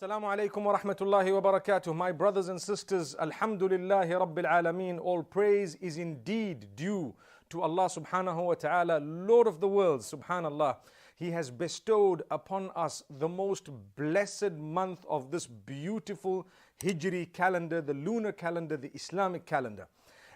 Assalamu alaikum wa rahmatullahi wa barakatuh. My brothers and sisters, Alhamdulillahi Rabbil Alameen. All praise is indeed due to Allah subhanahu wa ta'ala, Lord of the worlds, subhanallah. He has bestowed upon us the most blessed month of this beautiful Hijri calendar, the lunar calendar, the Islamic calendar.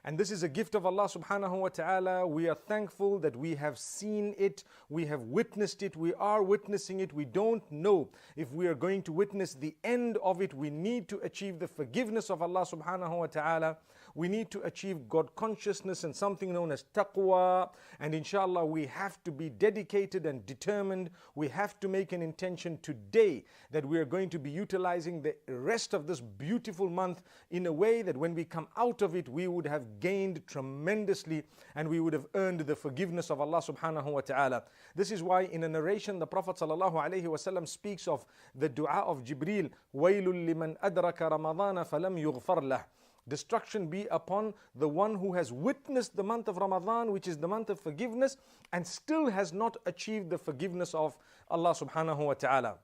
And this is a gift of Allah subhanahu wa ta'ala. We are thankful that we have seen it, we have witnessed it, we are witnessing it. We don't know if we are going to witness the end of it. We need to achieve the forgiveness of Allah subhanahu wa ta'ala. We need to achieve God consciousness and something known as taqwa. And inshallah, we have to be dedicated and determined. We have to make an intention today that we are going to be utilizing the rest of this beautiful month in a way that when we come out of it, we would have gained tremendously and we would have earned the forgiveness of Allah subhanahu wa ta'ala. This is why in a narration the Prophet sallallahu alaihi wasallam speaks of the dua of Jibreel, وَيْلٌ لِمَنْ أَدْرَكَ رَمَضَانَ فَلَمْ يُغْفَرْ لَهُ. Destruction be upon the one who has witnessed the month of Ramadan, which is the month of forgiveness, and still has not achieved the forgiveness of Allah subhanahu wa ta'ala.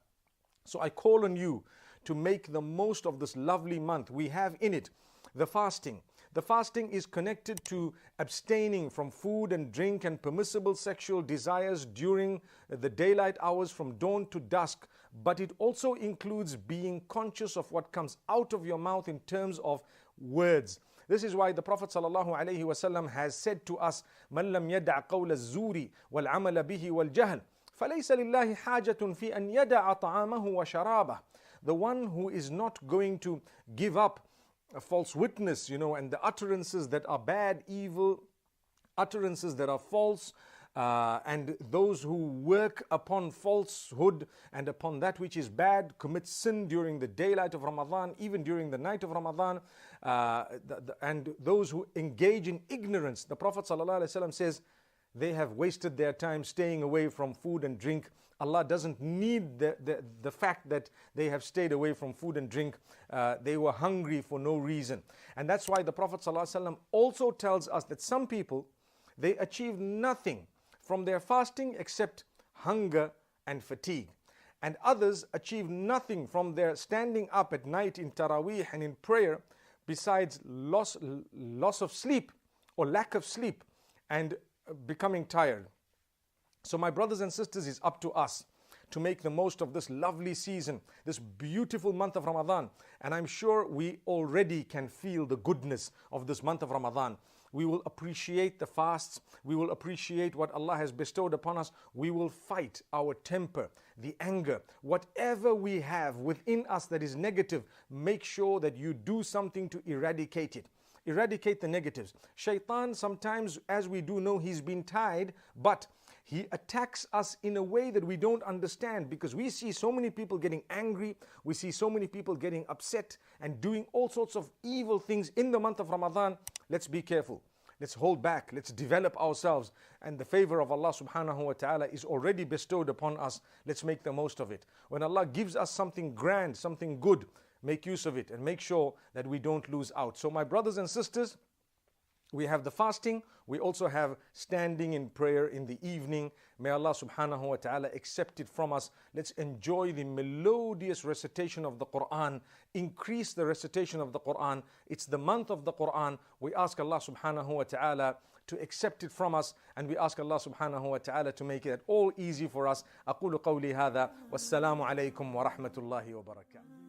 So I call on you to make the most of this lovely month. We have in it the fasting. The fasting is connected to abstaining from food and drink and permissible sexual desires during the daylight hours from dawn to dusk. But it also includes being conscious of what comes out of your mouth in terms of words. This is why the Prophet ﷺ has said to us, مَنْ لَمْ يَدَعْ قَوْلَ الزُّورِ وَالْعَمَلَ بِهِ وَالْجَهْلِ فَلَيْسَ لِلَّهِ حَاجَةٌ فِي أَنْ يَدَعَ طَعَامَهُ وَشَرَابَهُ. The one who is not going to give up a false witness, and the utterances that are bad, evil, utterances that are false, and those who work upon falsehood and upon that which is bad, commit sin during the daylight of Ramadan, even during the night of Ramadan, and those who engage in ignorance. The Prophet ﷺ says, they have wasted their time staying away from food and drink. Allah doesn't need the fact that they have stayed away from food and drink. They were hungry for no reason. And that's why the Prophet ﷺ also tells us that some people, they achieve nothing from their fasting except hunger and fatigue. And others achieve nothing from their standing up at night in Taraweeh and in prayer besides loss of sleep or lack of sleep and becoming tired. So my brothers and sisters, it's up to us to make the most of this lovely season, this beautiful month of Ramadan. And I'm sure we already can feel the goodness of this month of Ramadan. We will appreciate the fasts. We will appreciate what Allah has bestowed upon us. We will fight our temper, the anger, whatever we have within us that is negative. Make sure that you do something to eradicate it. Eradicate the negatives. Shaitan, sometimes, as we do know, he's been tied, but he attacks us in a way that we don't understand, because we see so many people getting angry, we see so many people getting upset and doing all sorts of evil things in the month of Ramadan. Let's be careful. Let's hold back. Let's develop ourselves. And the favor of Allah subhanahu wa ta'ala is already bestowed upon us. Let's make the most of it. When Allah gives us something grand, something good, make use of it and make sure that we don't lose out. So my brothers and sisters, we have the fasting. We also have standing in prayer in the evening. May Allah subhanahu wa ta'ala accept it from us. Let's enjoy the melodious recitation of the Quran. Increase the recitation of the Quran. It's the month of the Quran. We ask Allah subhanahu wa ta'ala to accept it from us, and we ask Allah subhanahu wa ta'ala to make it all easy for us. أقول قولي هذا والسلام عليكم ورحمة الله وبركاته.